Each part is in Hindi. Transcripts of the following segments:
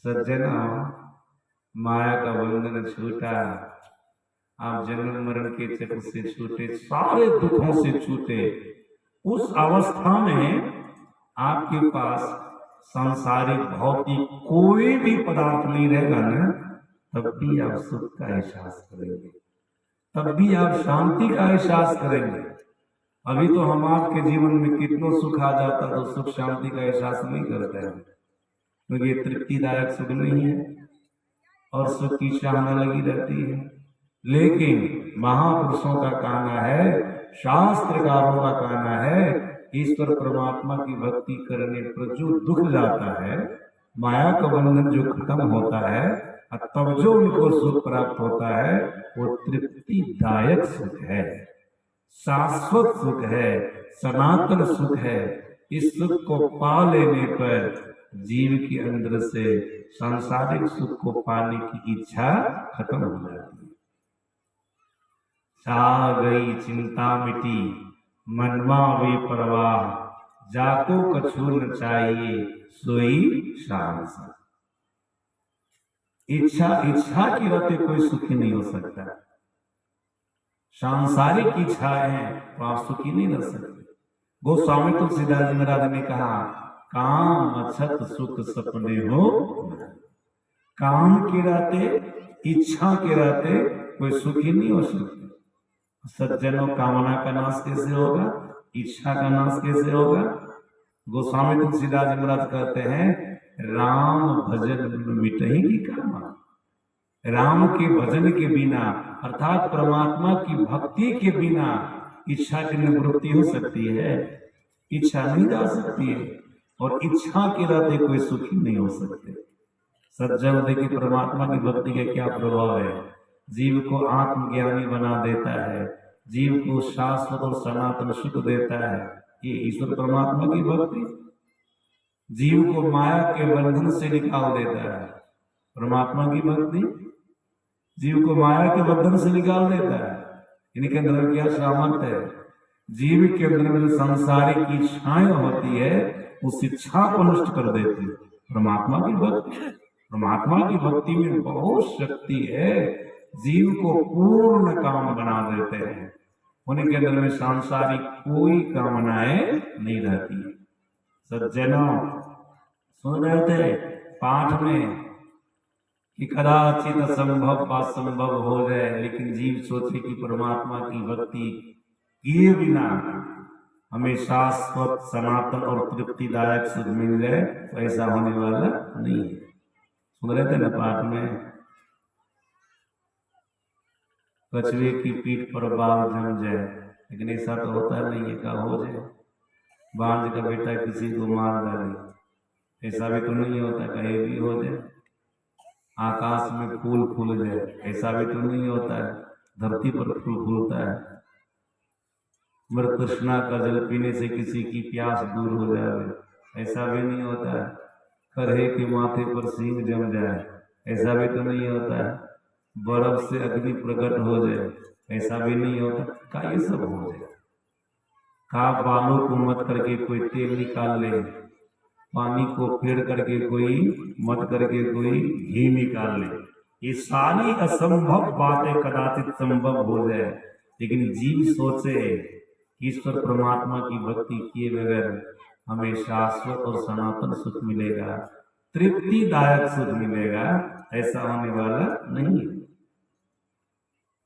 सज्जनों, माया का बंधन छूटा, आप जन्म मरण के चक्र से छूटे, सारे दुखों से छूटे। उस अवस्था में आपके पास सांसारिक भौतिक कोई भी पदार्थ नहीं रहेगा ना, तब भी आप सुख का एहसास करेंगे, तब भी आप शांति का एहसास करेंगे। अभी तो हम आपके जीवन में कितनों सुख आ जाता तो सुख शांति का एहसास नहीं करते हैं, क्योंकि ये तृप्तिदायक सुख नहीं है और सुख की चाहना लगी रहती है। लेकिन महापुरुषों का कहना है, शास्त्रकारों का कहना है, ईश्वर परमात्मा की भक्ति करने पर जो दुख जाता है, माया का बंधन जो खत्म होता है, तब जो उनको सुख प्राप्त होता है, वो तृप्तिदायक सुख है, शाश्वत सुख है, सनातन सुख है। इस सुख को पा लेने पर जीव के अंदर से सांसारिक सुख को पाने की इच्छा खत्म हो जाती है। छा गई चिंता मिटी, मनवा वे परवाह, जाको कछु न चाहिए सोई शांत। इच्छा की रहते कोई सुखी नहीं हो सकता। सांसारिक इच्छाएं तो आप सुखी नहीं रह सकते। गोस्वामी तुलसीदास जी महाराज ने कहा, काम अछत सुख सपने हो। काम के रहते, इच्छा के रहते कोई सुखी नहीं हो सकता। सज्जनों, कामना का नाश कैसे होगा, इच्छा का नाश कैसे होगा? गोस्वामी तुलसीदास जी महाराज कहते हैं, राम भजन मिटही की कामना। राम के भजन के बिना, अर्थात परमात्मा की भक्ति के बिना इच्छा की निवृत्ति हो सकती है? इच्छा नहीं जा सकती है। और इच्छा के रहते कोई सुखी नहीं हो सकते। सज्जन, देखिए परमात्मा की भक्ति का क्या प्रभाव है। जीव को आत्मज्ञानी बना देता है, जीव को शाश्वत और सनातन सुख देता है। ये ईश्वर परमात्मा की भक्ति जीव को माया के बंधन से निकाल देता है। परमात्मा की भक्ति जीव को माया के बंधन से निकाल देता है। इनके अंदर क्या सामर्थ्य है? जीव के अंदर में जो सांसारिक इच्छाएं होती है, उस इच्छा को नष्ट कर देती है परमात्मा की भक्ति। परमात्मा की भक्ति में बहुत शक्ति है, जीव को पूर्ण काम बना देते हैं। उनके अंदर में सांसारिक कोई कामनाएं नहीं रहती। सज्जनों, सुन रहे थे पाठ में कि कदाचित असंभव असंभव हो जाए, लेकिन जीव सोचे कि परमात्मा की भक्ति किए बिना हमें शाश्वत सनातन और तृप्तिदायक सुख मिल जाए, तो ऐसा होने वाला नहीं है। सुन रहे थे ना पाठ में, कछुए की पीठ पर बाल जम जाए, लेकिन ऐसा तो होता नहीं है। क्या हो जाए, बांझ का बेटा किसी को मार डाले, ऐसा भी तो नहीं होता। कहीं भी हो जाए, आकाश में फूल फूल जाए, ऐसा भी तो नहीं होता है। धरती पर फूल फूलता है। मृत कृष्णा का जल पीने से किसी की प्यास दूर हो जाए, ऐसा भी नहीं होता है। खरहे के माथे पर सींग जम जाए, ऐसा भी तो नहीं होता है। बर्फ से अग्नि प्रकट हो जाए, ऐसा भी नहीं होता। का ये सब हो जाए। का बालों को मत करके कोई तेल निकाल ले, पानी को फेर करके कोई मत करके कोई घी निकाल ले। ये सारी असंभव बातें कदाचित संभव हो जाए, लेकिन जीव सोचे ईश्वर परमात्मा की भक्ति किए बगैर हमें शाश्वत और सनातन सुख मिलेगा, तृप्तिदायक सुख मिलेगा, ऐसा होने वाला नहीं है।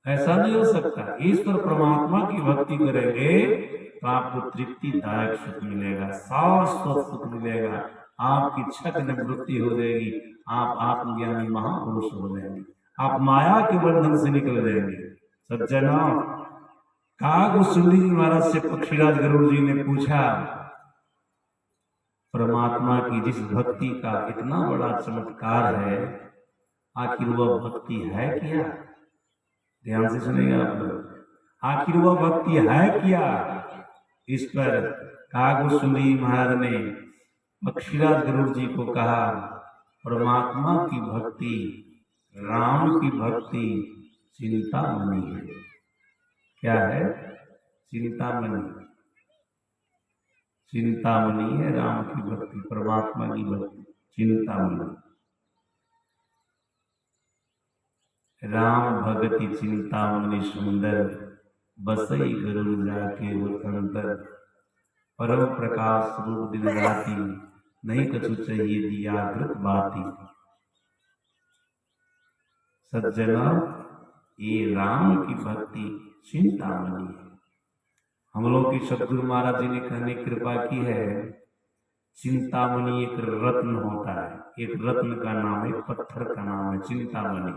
ऐसा नहीं हो सकता। ईश्वर परमात्मा की भक्ति करेंगे तो आपको तृप्तिदायक सुख मिलेगा, शाश्वत सुख मिलेगा, आपकी छक निवृत्ति हो जाएगी, आप आत्मज्ञानी महापुरुष हो जाएंगे, आप माया के बंधन से निकल जाएंगे। सज्जनों, कागभूषणी महाराज से पक्षीराज गरुड़ जी ने पूछा, परमात्मा की जिस भक्ति का इतना बड़ा चमत्कार है, आखिर वह भक्ति है क्या? ध्यान से सुनेगा आप लोग, आखिर वह भक्ति है क्या? इस पर कागभूषणी महाराज ने पक्षीराज गरुड़ जी को कहा, परमात्मा की भक्ति, राम की भक्ति चिंतामणि है। क्या है? चिंतामणि। चिंतामणि है राम की भक्ति, परमात्मा की भक्ति चिंतामणि। राम भगति चिंतामणि सुंदर, बसई गरुड़ जाके वो अंतर। परम प्रकाश रूप दिन राति, नहीं कछु चाहिए दिया घृत बाती। सज्जना, ये राम की भक्ति चिंतामणि है। हम लोग की सतगुरु महाराज जी ने कहने कृपा की है, चिंतामणि एक रत्न होता है, एक रत्न का नाम है, पत्थर का नाम है चिंतामणि।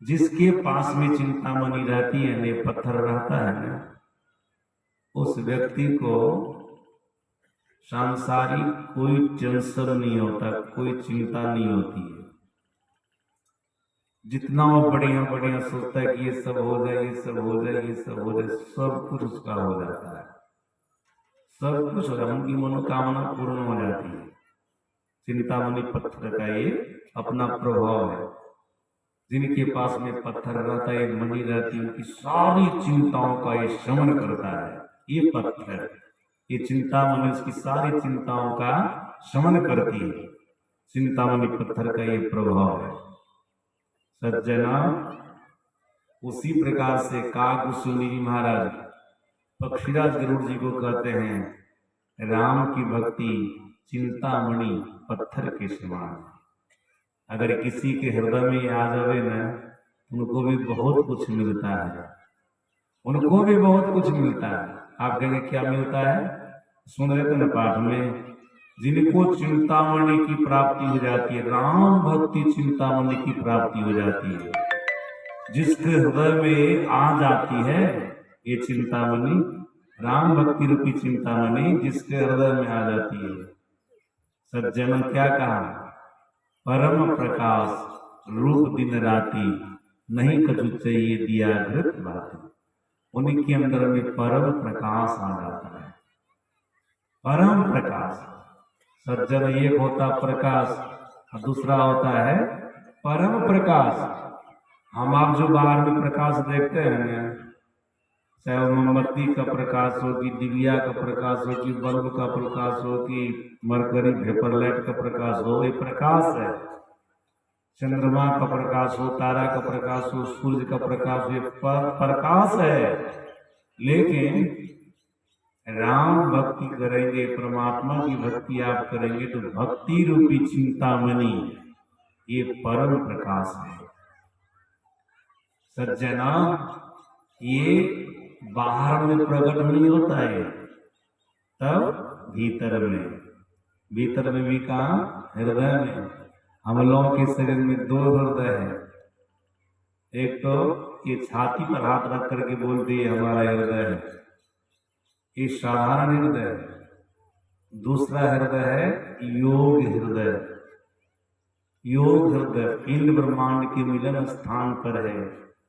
जिसके पास में चिंतामणि रहती है ने पत्थर रहता है ना, उस व्यक्ति को सांसारिक कोई टेंशन नहीं होता, कोई चिंता नहीं होती है। जितना वो बढ़िया बढ़िया सोचता है कि ये सब हो जाए, ये सब हो जाए, ये सब हो जाए, सब कुछ उसका हो जाता है, सब कुछ हो जाए, उनकी मनोकामना पूर्ण हो जाती है। चिंतामणि पत्थर का ये अपना प्रभाव है। जिनके पास में पत्थर रहता है, मणि रहती है, उनकी सारी चिंताओं का ये शमन करता है। ये पत्थर, ये चिंतामणि उसकी सारी चिंताओं का शमन करती है। चिंतामणि पत्थर का ये प्रभाव है। सज्जना, उसी प्रकार से काकभूषुंडी जी महाराज पक्षीराज गरुड़ जी को कहते हैं, राम की भक्ति चिंतामणि पत्थर के समान। अगर किसी के हृदय में आ जावे ना, उनको भी बहुत कुछ मिलता है, उनको भी बहुत कुछ मिलता है। आप कहेंगे क्या मिलता है? सुन रहे थे ना पाठ में, जिनको चिंतामणि की प्राप्ति हो जाती है, राम भक्ति चिंतामणि की प्राप्ति हो जाती है। जिसके हृदय में आ जाती है ये चिंतामणि, राम भक्ति रूपी चिंतामणि जिसके हृदय में आ जाती है। सज्जन क्या कहा? परम प्रकाश रूप दिन राति, नहीं कछु चाहिए दिया घृत बाती। उनके अंदर में परम प्रकाश आ जाता है, परम प्रकाश। सज्जन, एक होता प्रकाश और दूसरा होता है परम प्रकाश। हम आप जो बाहर में प्रकाश देखते हैं, चाहे वो मोमबत्ती का प्रकाश हो कि दिव्या का प्रकाश हो कि बल्ब का प्रकाश हो कि मरकरी वेपर लाइट का प्रकाश हो, ये प्रकाश है। चंद्रमा का प्रकाश हो, तारा का प्रकाश हो, सूर्य का प्रकाश हो, ये प्रकाश है। लेकिन राम भक्ति करेंगे, परमात्मा की भक्ति आप करेंगे तो भक्ति रूपी चिंतामणि ये परम प्रकाश है। सज्जना, ये बाहर में प्रकट नहीं होता है, तब भीतर में भी कहा? हृदय में। हम लोगों के शरीर में दो हृदय है। एक तो ये छाती पर हाथ रख करके बोलती है हमारा हृदय है, ये साधारण हृदय है। दूसरा हृदय है योग हृदय। योग हृदय पिंड ब्रह्मांड के मिलन स्थान पर है,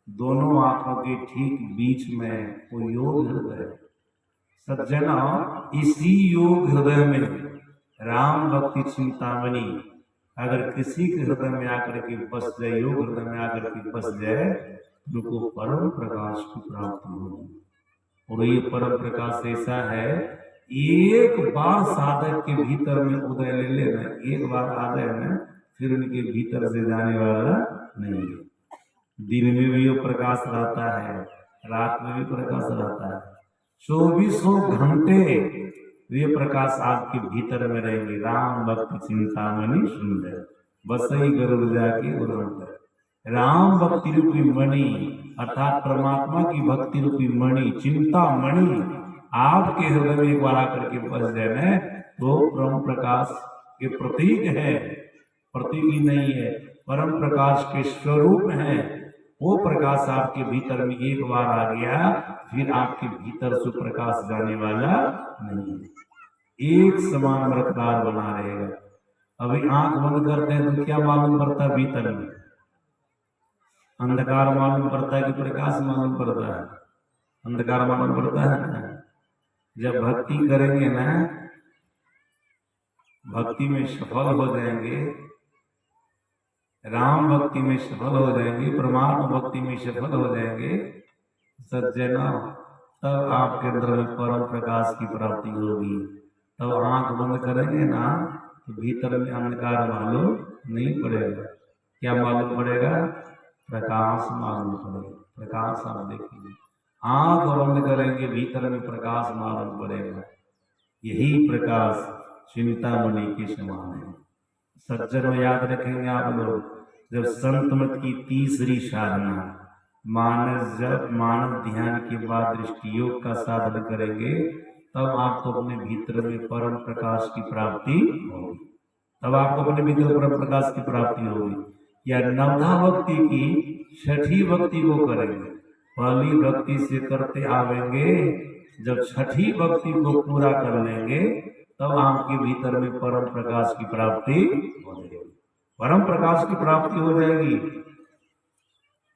दोनों आंखों के ठीक बीच में वो योग हृदय। सज्जना, इसी योग हृदय में राम भक्ति चिंतामणि अगर किसी के हृदय में आकर के बस जाए, योग हृदय में आकर के बस जाए, उनको परम प्रकाश की प्राप्ति होगी। और ये परम प्रकाश ऐसा है, एक बार साधक के भीतर में उदय ले लेना, एक बार आ जाए ना, फिर उनके भीतर से जाने वाला नहीं है। दिन में भी वो प्रकाश रहता है, रात में भी प्रकाश रहता है, 24 घंटे ये प्रकाश आपके भीतर में रहेंगे। राम भक्ति चिंतामणि सुंदर, बसई गरुड़ जाके उड़ंतर। राम भक्ति रूपी मणि अर्थात परमात्मा की भक्ति रूपी मणि, चिंतामणि आपके हृदय में एक बार आकर के बस जाए तो परम प्रकाश के प्रतीक है, प्रतीक ही नहीं है, परम प्रकाश के स्वरूप है। वो प्रकाश आपके भीतर में एक बार आ गया, फिर आपके भीतर से प्रकाश जाने वाला नहीं है, एक समान बरकरार बना रहेगा। अभी आंख बंद करते हैं तो क्या मालूम पड़ता है? भीतर में अंधकार मालूम पड़ता है कि प्रकाश मालूम पड़ता है? अंधकार मालूम पड़ता है। जब भक्ति करेंगे ना, भक्ति में सफल हो जाएंगे, राम भक्ति में सफल हो जाएंगे, परमात्मा भक्ति में सफल हो जाएंगे सज्जना, तब आपके अंदर में परम प्रकाश की प्राप्ति होगी। तब आंख बंद करेंगे ना तो भीतर में अंधकार मालूम नहीं पड़ेगा। क्या मालूम पड़ेगा? प्रकाश मालूम पड़ेगा। प्रकाश आप देखिए, आंख बंद करेंगे भीतर में प्रकाश मालूम पड़ेगा। यही प्रकाश चिंतामणि के समान है। सज्जनों याद रखेंगे आप लोग, जब संत मत की तीसरी साधना मानस ध्यान के बाद दृष्टि योग का साधन करेंगे, तब आपको अपने भीतर में परम प्रकाश की प्राप्ति होगी। तब आपको अपने भीतर परम प्रकाश की प्राप्ति होगी। या नवधा भक्ति की छठी भक्ति को करेंगे। पहली भक्ति से करते आवेंगे, जब छठी भक्ति को पूरा कर लेंगे तब आपके भीतर में परम प्रकाश की प्राप्ति हो जाएगी। परम प्रकाश की प्राप्ति हो जाएगी।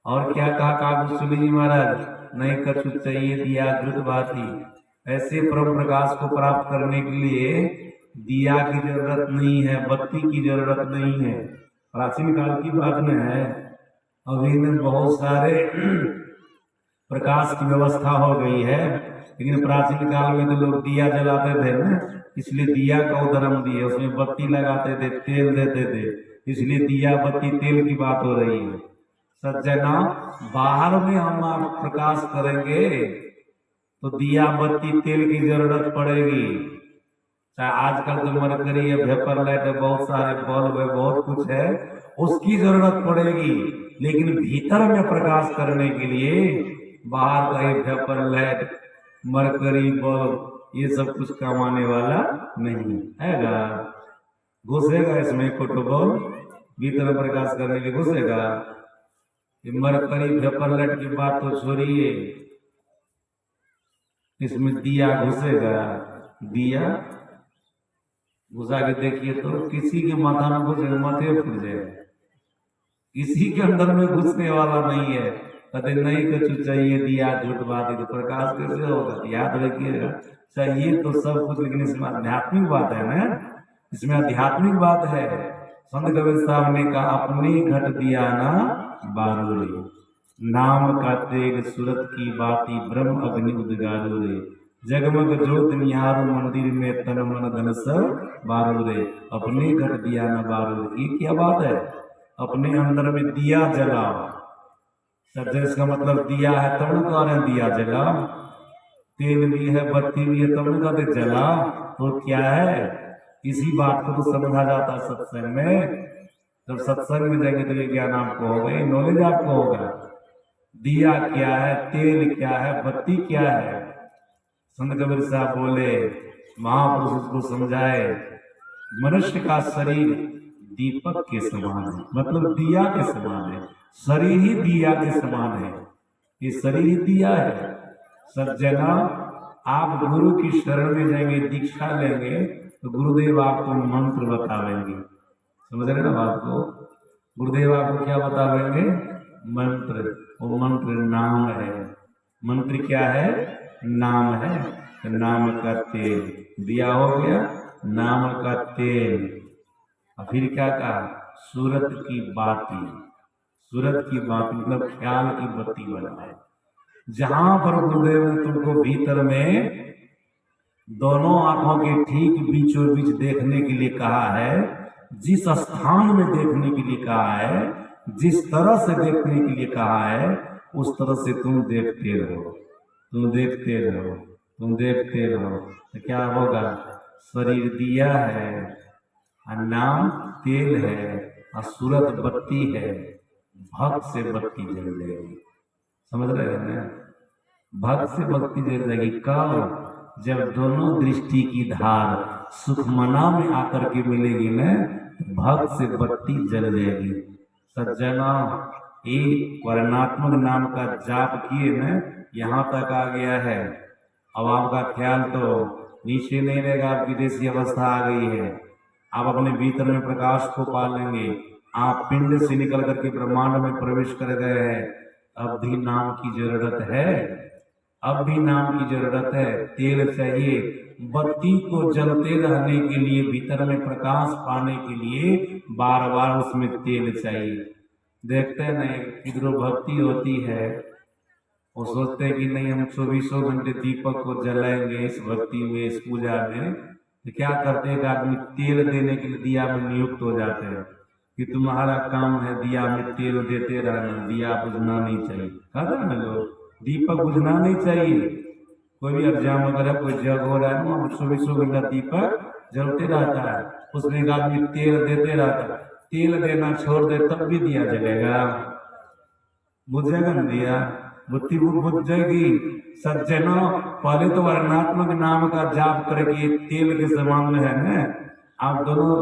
और क्या कहा कागुसुली जी महाराज, नहीं कछु चाहिए दिया द्रुत भाती। ऐसे परम प्रकाश को प्राप्त करने के लिए दिया की जरूरत नहीं है, बत्ती की जरूरत नहीं है। प्राचीन काल की बात में है, अभी में बहुत सारे प्रकाश की व्यवस्था हो गई है, लेकिन प्राचीन काल में तो लोग दिया जलाते थे ना, इसलिए दिया का उदाहरण दिए, उसमें बत्ती लगाते थे, तेल देते थे, इसलिए दिया बत्ती तेल की बात हो रही है। सज्जना, बाहर में हम आप प्रकाश करेंगे तो दिया बत्ती तेल की जरूरत पड़ेगी। चाहे आजकल तो मरकरी है, वेपर लाइट है, बहुत सारे बल्ब है, बहुत कुछ है, उसकी जरूरत पड़ेगी। लेकिन भीतर में प्रकाश करने के लिए बाहर का वेपर लाइट, मरकरी बल्ब, ये सब कुछ काम आने वाला नहीं हैगा। घुसेगा इसमें फोटोबॉल, भीतर प्रकाश करने के घुसेगा। मरकरी वेपर लाइट की बात तो छोड़िए, इसमें दिया घुसेगा। दिया घुसा के देखिए तो किसी के माथा में घुसेगा, माथे फूट जाएगा। किसी के अंदर में घुसने वाला नहीं है। कहते नहीं कुछ चाहिए दिया झूठ बात है, तो प्रकाश कैसे होगा? याद रखिएगा, चाहिए तो सब कुछ, लेकिन इसमें आध्यात्मिक बात है ना, इसमें आध्यात्मिक बात है। संत कबीर साहब ने कहा, अपनी घट दिया ना बारो रे, नाम का तेग सूरत की बाती, ब्रह्म अग्नि उदगारो रे, जगमग ज्योत निहारो मंदिर में, तन मन धन सब बारो रे, अपने घट दिया ना बारो रे। ये क्या बात है? अपने अंदर में दिया जलाओ। सज्जन, इसका मतलब दिया है तब न कह रहे दिया जलाओ, तेल भी है, बत्ती भी है, तब न कहते जलाओ। तो क्या है? इसी बात को तो समझा जाता है सत्संग में। जब सत्संग में जाएंगे तो ये ज्ञान आपको होगा, ये नॉलेज आपको होगा। दिया क्या है, तेल क्या है, बत्ती क्या है। संत कबीर साहब बोले, महापुरुष उसको समझाए, मनुष्य का शरीर दीपक के समान है, मतलब दिया के समान है। शरीर ही दिया के समान है, ये शरीर ही दिया है। सज्जना, आप गुरु की शरण में जाएंगे, दीक्षा लेंगे तो गुरुदेव आपको मंत्र बतावेंगे। समझ रहे ना बात को? गुरुदेव आपको क्या बतावेंगे? मंत्र। वो मंत्र नाम है। मंत्र क्या है? नाम है। तो नाम का तेल दिया हो गया, नाम का तेल। और फिर क्या कहा? सूरत की बाती। सूरत की बाती मतलब ख्याल की बत्ती बनाए। जहां पर गुरुदेव ने तुमको भीतर में दोनों आंखों के ठीक बीचों बीच देखने के लिए कहा है, जिस स्थान में देखने के लिए कहा है, जिस तरह से देखने के लिए कहा है, उस तरह से तुम देखते रहो, तुम देखते रहो, तुम देखते रहो। तो क्या होगा? शरीर दिया है, और नाम तेल है, और सूरत बत्ती है। भक्त से बत्ती जल जाएगी। समझ रहे हैं ना? भक्त से बत्ती जल जाएगी कब? जब दोनों दृष्टि की धार सुखमना में आकर के मिलेगी ना, भक्त से बत्ती जल जाएगी। सज्जना, एक वर्णात्मक नाम का जाप किए ना, यहाँ तक आ गया है। अब आपका ख्याल तो नीचे नहीं रहेगा, आपकी जैसी अवस्था आ गई है। आप अपने भीतर में प्रकाश को पा लेंगे। आप पिंड से निकल करके ब्रह्मांड में प्रवेश कर गए हैं। अब भी नाम की जरूरत है, अब भी नाम की जरूरत है। तेल चाहिए, बत्ती को जलते रहने के लिए, भीतर में प्रकाश पाने के लिए बार बार उसमें तेल चाहिए। देखते नहीं किधरों भक्ति होती है, वो सोचते हैं कि नहीं हम 24 घंटे दीपक को जलाएंगे इस भक्ति में, इस पूजा में। तो क्या करते हैं? आदमी तेल देने के लिए दिया में नियुक्त हो जाते हैं। कि तुम्हारा काम है दिया में तेल देते रहना, दिया बुझना नहीं चाहिए। कहते ना लोग, दीपक बुझना नहीं चाहिए। कोई भी एग्जाम वगैरह कोई जग हो रहा है ना, 24 घंटा दीपक जलते रहता है, उसमें एक आदमी तेल देते रहता है, तेल देना छोड़ दे तब भी दिया जलेगा, बुझेगा न दिया, बुद्धि बुझ जाएगी। सज्जनों, पहले तो वर्णात्मक नाम का जाप करके तेल के समान में है ना, आप दोनों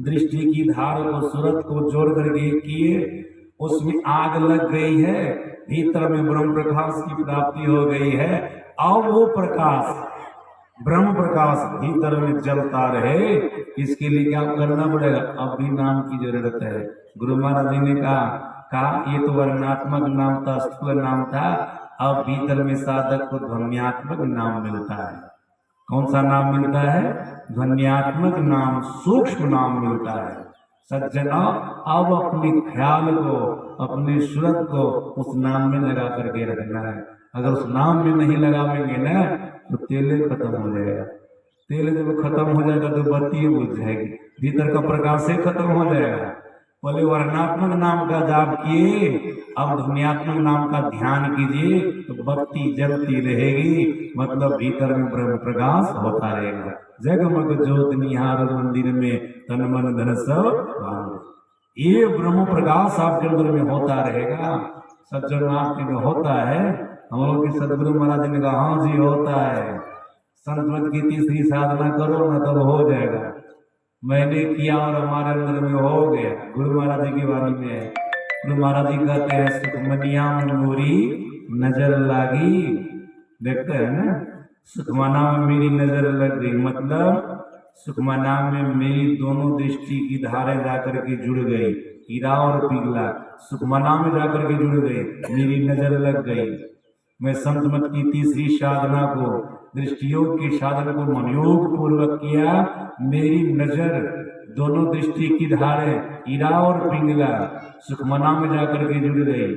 दृष्टि की धार को सूरत को जोड़ करके किए, उसमें आग लग गई है, भीतर में ब्रह्म प्रकाश की प्राप्ति हो गई है। अब वो प्रकाश ब्रह्म प्रकाश भीतर में जलता रहे, इसके लिए क्या करना पड़ेगा? अब भी नाम की जरूरत है। गुरु महाराज जी ने कहा ये तो वर्णात्मक नाम था, स्थूल नाम था, अब भीतर में साधक को ध्वन्यात्मक नाम मिलता है। कौन सा नाम मिलता है? ध्वन्यात्मक नाम, सूक्ष्म नाम मिलता है। सज्जना, अब अपने ख्याल को, अपने सूरत को उस नाम में लगा करके रखना है। अगर उस नाम में नहीं लगाएंगे ना तो तेल खत्म हो जाएगा। तेल जब खत्म हो जाएगा तो बत्ती बुझ जाएगी, भीतर का प्रकाश से खत्म हो जाएगा। पहले वर्णात्मक नाम का जाप किए, अब ध्वन्यात्मक नाम का ध्यान कीजिए तो बत्ती जलती रहेगी, मतलब भीतर में ब्रह्म प्रकाश होता रहेगा। जगमग ज्योत निहार मंदिर में तन मन धन सब, ये ब्रह्म प्रकाश आपके अंदर में होता रहेगा। सज्जन आपके में होता है। हम लोग के सदगुरु महाराज ने कहा हाँ जी होता है, संत की तीसरी साधना करो ना तब हो जाएगा। मैंने किया और हमारे अंदर में हो गया। गुरु महाराज जी की वाणी में है, गुरु महाराज जी कहते हैं सुखमनिया मोरी नजर लागी, देखते हैं ना, सुखमना में मेरी नजर लग गई, मतलब सुखमना में मेरी दोनों दृष्टि की धारें जाकर के जुड़ गई, हीरा और पिघला सुखमना में जाकर के जुड़ गई, मेरी नजर लग गई। मैं संत मत की तीसरी साधना को, दृष्टियोग की साधना को मनयोग पूर्वक किया, मेरी नजर दोनों दृष्टि की धारे हीरा और पिंगला सुखमना में जाकर के जुड़ गई।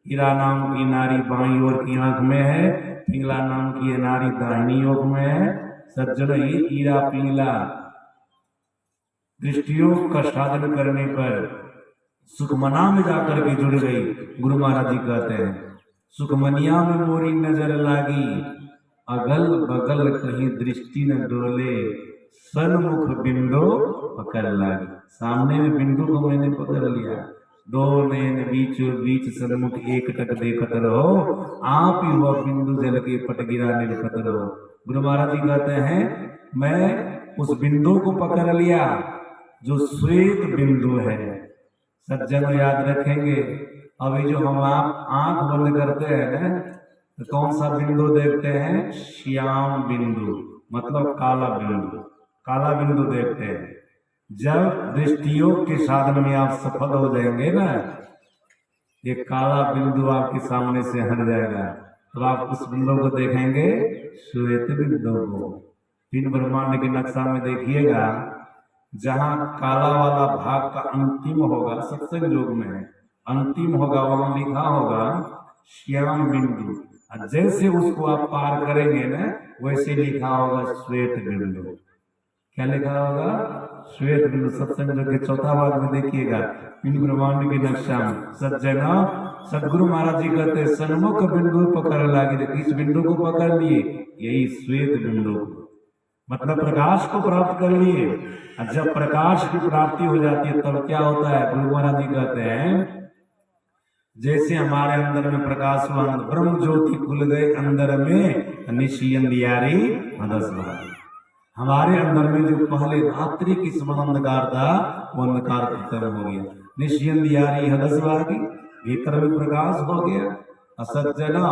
हीरा नाम की नारी बाईं ओर की आंख में है, पिंगला नाम की नारी दाहिनी ओर में है। सज्जन, ये हीरा पिंगला दृष्टियोग का साधन करने पर सुखमना में जाकर के जुड़ गई। गुरु महाराज जी कहते हैं सुखमनिया में मोरी नजर लागी, अगल बगल कहीं दृष्टि न डोले, सन्मुख बिंदु पकड़ लागी। सामने में बिंदु को मैंने पकड़ लिया, दो नयन बीचों बीच सन्मुख एक टक देखत रहो, आप ही वह बिंदु जल के पट गिरा निरखत रहो। गुरु महाराज जी कहते हैं मैं उस बिंदु को पकड़ लिया जो श्वेत बिंदु है। सज्जन याद रखेंगे, अभी जो हम आप आंख बंद करते हैं ना तो कौन सा बिंदु देखते हैं? श्याम बिंदु, मतलब काला बिंदु, काला बिंदु देखते हैं। जब दृष्टियोग के साधन में आप सफल हो जाएंगे ना, ये काला बिंदु आपके सामने से हट जाएगा, तो आप उस बिंदु को देखेंगे श्वेत बिंदु को। तीन ब्रह्मांड के नक्शा में देखिएगा, जहां काला वाला भाग का अंतिम होगा, सत्संग योग में है, अंतिम होगा, वहां लिखा होगा श्याम बिंदु। जैसे उसको आप पार करेंगे ना, वैसे लिखा होगा श्वेत बिंदु। क्या लिखा होगा? श्वेत बिंदु। सत्संग योग के चौथा भाग में देखिएगा, तीन ब्रह्मांड के नक्शा में। सज्जना, सदगुरु महाराज जी कहते सन्मुख बिंदु पकड़ लागे, किस बिंदु को पकड़ लिए? यही श्वेत बिंदु, मतलब प्रकाश को प्राप्त कर लिए। जब प्रकाश की प्राप्ति हो जाती है तब क्या होता है? गुरु महाराज जी कहते हैं जैसे हमारे अंदर में प्रकाशवान ब्रह्म ज्योति खुल गए अंदर में, निशी अंधियारी हदस भागी। हमारे अंदर में जो पहले रात्रि की अंधकार था वो अंधकार खत्म हो गया, निशी अंधियारी हदस भागी, भीतर में प्रकाश हो गया। असज्जना,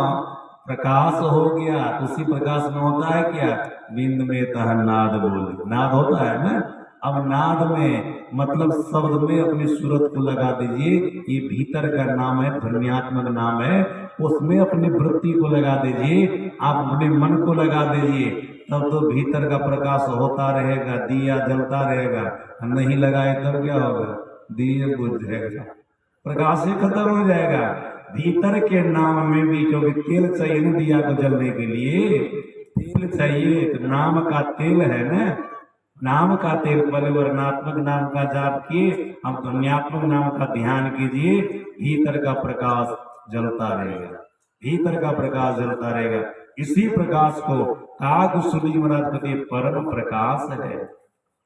प्रकाश हो गया, उसी प्रकाश में होता है क्या? बिंद में तह नाद बोले, नाद होता है ना। अब नाद में मतलब शब्द में अपनी सूरत को लगा दीजिए, ये भीतर का नाम है, ध्वन्यात्मक नाम है, उसमें अपनी वृत्ति को लगा दीजिए, आप अपने मन को लगा दीजिए, तब तो भीतर का प्रकाश होता रहेगा, दिया जलता रहेगा। नहीं लगाए तब क्या होगा? दिए बुझ जाएगा, प्रकाश ही खत्म हो जाएगा। भीतर के नाम में भी, क्योंकि तेल चाहिए ना दिया को जलने के लिए, तेल चाहिए, तो नाम का तेल है ना, नाम का तेल पहले वर्णात्मक नाम का जाप किए, अब ध्वन्यात्मक नाम का ध्यान कीजिए, भीतर का प्रकाश जलता रहेगा, भीतर का प्रकाश जलता रहेगा। इसी प्रकाश को काग महाराज कहते परम प्रकाश है,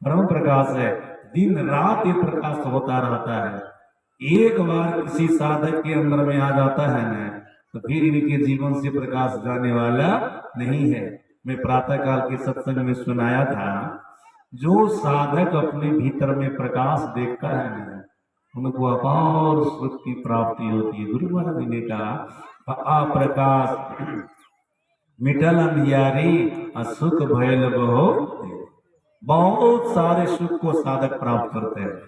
परम प्रकाश है। दिन रात ये प्रकाश होता रहता है। एक बार किसी साधक के अंदर में आ जाता है ना, तो फिर इनके जीवन से प्रकाश जाने वाला नहीं है। मैं प्रातः काल के सत्संग में सुनाया था, जो साधक अपने भीतर में प्रकाश देखता है ना, उनको अपार सुख की प्राप्ति होती है। गुरु महाराज ने कहा अप्रकाश मिटल अंधियारी असुख भयल बहो। बहुत सारे सुख को साधक प्राप्त करते हैं।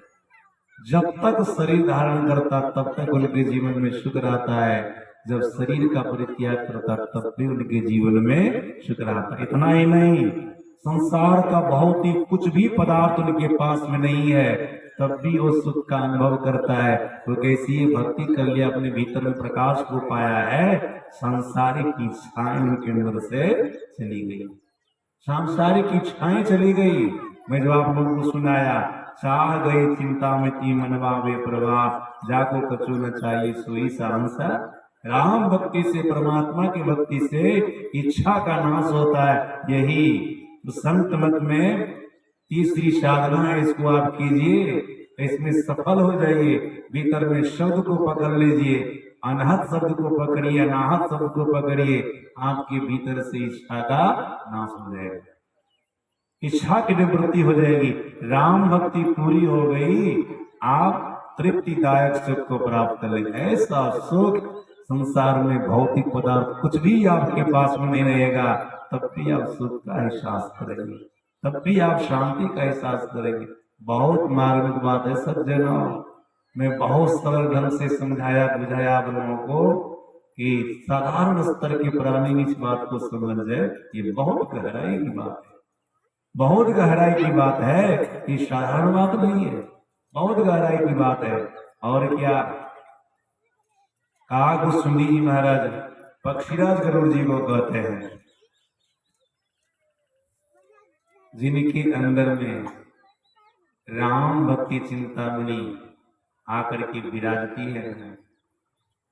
जब तक शरीर धारण करता तब तक उनके जीवन में सुख रहता है, जब शरीर का परित्याग करता तब भी उनके जीवन में सुख रहता है। इतना ही नहीं, संसार का भौतिक कुछ भी पदार्थ उनके पास में नहीं है, तब भी वो सुख का अनुभव करता है। वो कैसी भक्ति कर लिया, अपने भीतर में प्रकाश को पाया है, सांसारिक इच्छाएं उनके अंदर से चली गई, सांसारिक इच्छाएं चली गई। मैं जो आप लोगों को सुनाया, चाह गए चिंता में ती मनवा वे प्रवाह, जाको कछु न चाहिए सोई सहंसा। राम भक्ति से, परमात्मा की भक्ति से इच्छा का नाश होता है। यही संत मत में तीसरी साधना है, इसको आप कीजिए, इसमें सफल हो जाइए। भीतर में शब्द को पकड़ लीजिए, अनहत शब्द को पकड़िए, अनाहत शब्द को पकड़िए, आपके भीतर से इच्छा का नाश हो जाएगा, इच्छा की निवृत्ति हो जाएगी। राम भक्ति पूरी हो गई, आप तृप्तिदायक सुख को प्राप्त कर लेंगे। ऐसा सुख संसार में भौतिक पदार्थ कुछ भी आपके पास में नहीं रहेगा, तब भी आप सुख का एहसास करेंगे, तब भी आप शांति का एहसास करेंगे। बहुत मार्मिक बात है सज्जनों, मैं बहुत सरल ढंग से समझाया बुझाया आप लोगों को कि साधारण स्तर के प्राणी इस बात को समझ जाए। ये बहुत गहराई की बात है, बहुत गहराई की बात है, ये साधारण बात नहीं है, बहुत गहराई की बात है। और क्या, काग सुनी जी महाराज पक्षीराज गरुड़ जी को कहते हैं, जिनके अंदर में राम भक्ति चिंतामणि आकर के विराजती है।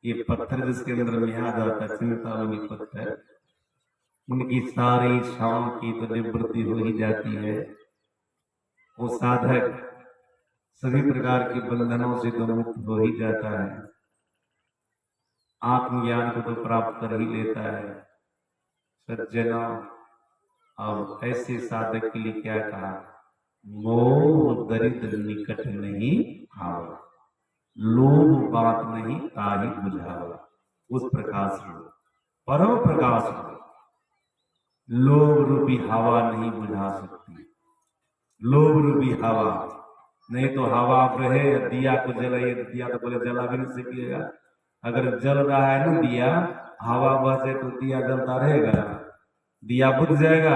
ये पत्थर जिसके अंदर में आ जाता है, चिंतामणि पत्थर, उनकी सारी इच्छाओं की तो निवृत्ति हो ही जाती है। वो साधक सभी प्रकार के बंधनों से तो मुक्त हो ही जाता है, आत्मज्ञान को तो प्राप्त कर ही लेता है। सज्जनों, अब ऐसे साधक के लिए क्या कहा, मोह दरिद्र निकट नहीं आवा, लोभ बात नहीं ताही बुझावा। उस प्रकाश में, परम प्रकाश में लोभ रूपी हवा नहीं बुझा सकती। लोभ रूपी हवा नहीं तो हवा आप रहे, दिया को जलाइए, दिया तो बोले जला भी नहीं सकेगा। अगर जल रहा है ना दिया, हवा बसे तो दिया जलता रहेगा, दिया बुझ जाएगा।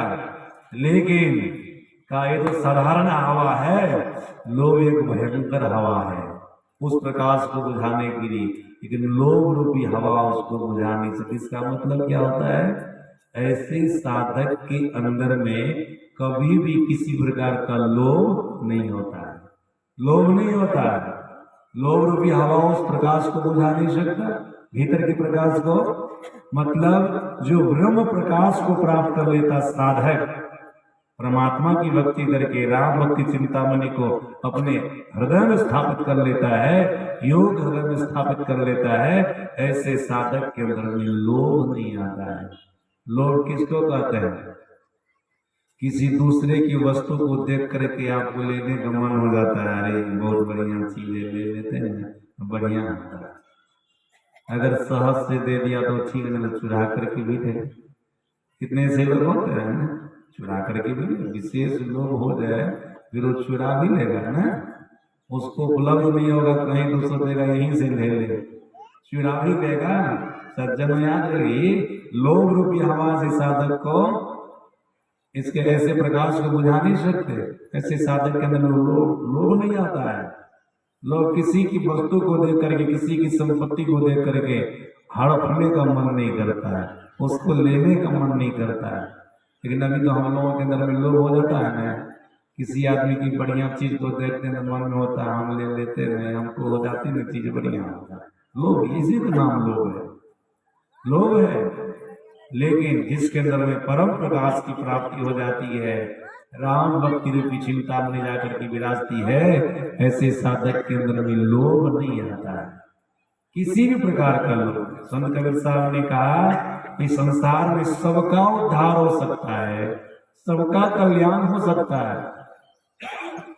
लेकिन का ये तो साधारण हवा है, लोभ एक भयंकर हवा है उस प्रकाश को बुझाने के लिए, लेकिन लोभ रूपी हवा उसको बुझा नहीं सकती। इसका मतलब क्या होता है, ऐसे साधक के अंदर में कभी भी किसी प्रकार का लोभ नहीं होता है, लोभ नहीं होता है। लोभ रूपी हवा उस प्रकाश को बुझा नहीं सकता, भीतर के प्रकाश को। मतलब जो ब्रह्म प्रकाश को प्राप्त कर लेता साधक, परमात्मा की भक्ति करके राम भक्ति चिंतामणि को अपने हृदय में स्थापित कर लेता है, योग हृदय में स्थापित कर लेता है, ऐसे साधक के अंदर में लोभ नहीं आता है। लोभ किसको कहते हैं, किसी दूसरे की वस्तु को देख करके आपको लेने का मन हो जाता है, अरे बहुत बढ़िया चीजें ले लेते हैं, बढ़िया होता है। अगर सहज से दे दिया तो ठीक है, चुरा करके भी दे। कितने से लोग होते हैं, चुरा करके भी, विशेष लोग हो जाए फिर वो चुरा भी लेगा ना, उसको उपलब्ध नहीं होगा कहीं दूसरा देगा, यहीं से ले ले, चुरा भी देगा। सज्जन याद रही, लोभ रूपी हवा से साधक को, इसके ऐसे प्रकाश को बुझा नहीं सकते। ऐसे साधक के अंदर लोभ नहीं आता है। लोग किसी की वस्तु को देख करके, किसी की संपत्ति को देख करके हड़पने का मन नहीं करता है, उसको लेने का मन नहीं करता है। लेकिन अभी तो हम लोगों के अंदर में लोभ हो जाता है ना, किसी आदमी की बढ़िया चीज को देखते हैं मन में होता है हम ले लेते हैं, हमको हो जाती है चीज बढ़िया होता है। लोभ, इसी का नाम लोभ है, लोभ है। लेकिन जिसके अंदर में परम प्रकाश की प्राप्ति हो जाती है, राम भक्ति रूपी चिंता में जाकर के विराजती है, ऐसे साधक के अंदर में लोभ नहीं आता है, किसी भी प्रकार का लोभ। संत कबीर साहब ने कहा कि संसार में सबका उद्धार हो सकता है, सबका कल्याण हो सकता है,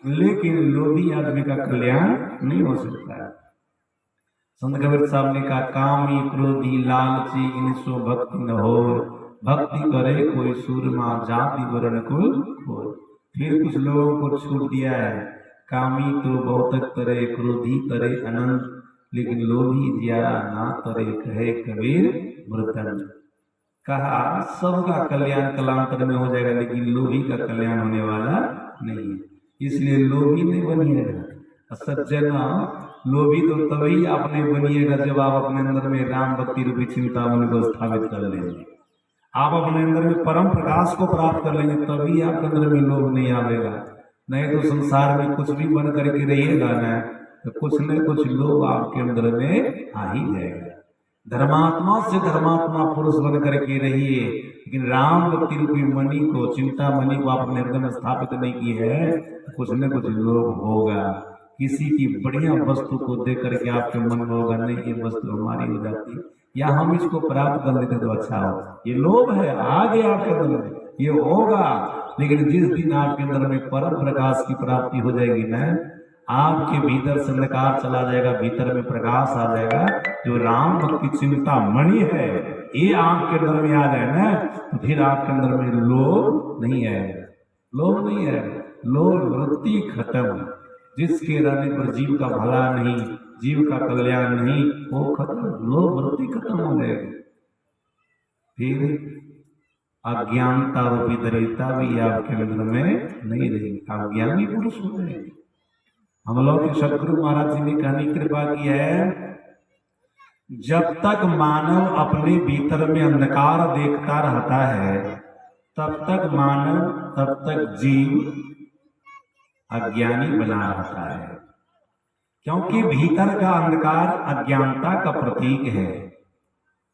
लेकिन लोभी आदमी का कल्याण नहीं हो सकता है। संत कबीर साहब ने कहा कामी क्रोधी लालची इनसो भक्ति न हो, भक्ति करे कोई सूरमा जाति वर्ण कुल हो। फिर कुछ लोगों को छूट दिया है, कामी तो बहुत करे क्रोधी करे अनंत, लेकिन लोभी जिया ना तरे कहे कबीर मृतन। कहा सबका कल्याण कलांतर में हो जाएगा, लेकिन लोभी का कल्याण होने वाला नहीं है, इसलिए लोभी नहीं बनिएगा। सज्जना लोभी तो तभी आपने बनिएगा जब आप अपने अंदर में राम भक्ति रूपी चिंतामणि को स्थापित कर लेंगे, आप अपने अंदर में परम प्रकाश को प्राप्त कर लेंगे, तभी आपके अंदर में लोभ नहीं आवेगा। नहीं तो संसार में कुछ भी बन करके रहिएगा ना, तो कुछ न कुछ लोभ आपके अंदर में आ ही जाएगा। धर्मात्मा से धर्मात्मा पुरुष बन करके रहिए, लेकिन राम भक्ति रूपी मणि को, चिंता मणि को आप अपने अंदर में स्थापित नहीं की है, तो कुछ न कुछ लोभ होगा। किसी की बढ़िया वस्तु को देख करके आपके मन में होगा नहीं ये वस्तु हमारी हो जाती है, या हम इसको प्राप्त कर लेते तो अच्छा हो, ये लोभ है, आगे आपके अंदर में ये होगा। लेकिन जिस दिन आपके अंदर में परम प्रकाश की प्राप्ति हो जाएगी ना, आपके भीतर से अंधकार चला जाएगा, भीतर में प्रकाश आ जाएगा, जो राम भक्ति चिंता मणि है ये आपके अंदर में आ जाए ना, तो फिर आपके अंदर में लोभ नहीं आएगा, लोभ नहीं आएगा, लोभ वृत्ति खत्म। जिसके रहने पर जीव का भला नहीं, जीव का कल्याण नहीं, वो खत्म, लोभ वृत्ति खत्म हो जाएगी। फिर अज्ञानता रूपी दरिद्रता भी आपके अंदर में नहीं रहेगी, आप ज्ञानी पुरुष हो जाएंगे। हम लोग के सदगुरु महाराज जी ने कहनी कृपा की है, जब तक मानव अपने भीतर में अंधकार देखता रहता है, तब तक मानव, तब तक जीव अज्ञानी बना रहता है, क्योंकि भीतर का अंधकार अज्ञानता का प्रतीक है।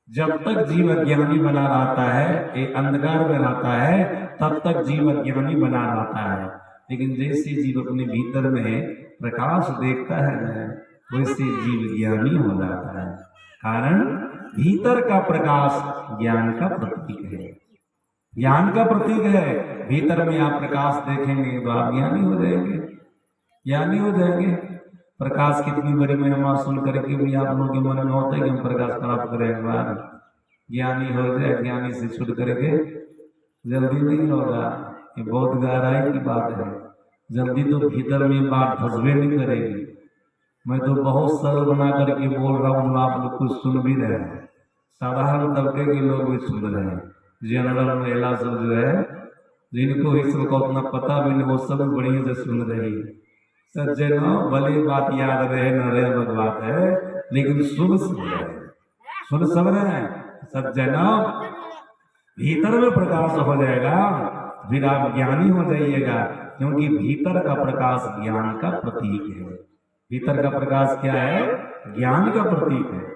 जब तक जीव अज्ञानी बना रहता है, ये अंधकार में रहता है, तब तक जीव अज्ञानी बना रहता है। लेकिन जैसे जीव अपने भीतर में प्रकाश देखता है ना, वैसे जीव ज्ञानी हो जाता है। कारण भीतर का प्रकाश ज्ञान का प्रतीक है, ज्ञान का प्रतीक है। भीतर में आप प्रकाश देखेंगे तो आप ज्ञानी हो जाएंगे, ज्ञानी हो जाएंगे। प्रकाश कितनी बड़ी महिमा सुन करके भी आप लोगों के मन में होता है कि हम प्रकाश प्राप्त करें, ज्ञानी हो जाए, ज्ञानी से छूट करके जल्दी नहीं होगा, ये बहुत गहराई की बात है। जल्दी तो भीतर में बात फंसबे नहीं करेगी। मैं तो बहुत सरल बना करके बोल रहा हूँ, आप लोग कुछ सुन भी रहे हैं, साधारण तबके के लोग भी सुन रहे हैं, जनरल महिला सब जो है, जिनको इस का उतना पता भी नहीं, वो सब बढ़िया से सुन रही है। सज्जनों भले बात याद रहे न रहे बात है, लेकिन सुन सब रहे हैं। सज्जनों भीतर में प्रकाश हो जाएगा, फिर आप ज्ञानी हो जाइएगा, क्योंकि भीतर का प्रकाश ज्ञान का प्रतीक है। भीतर का प्रकाश क्या है? ज्ञान का प्रतीक है।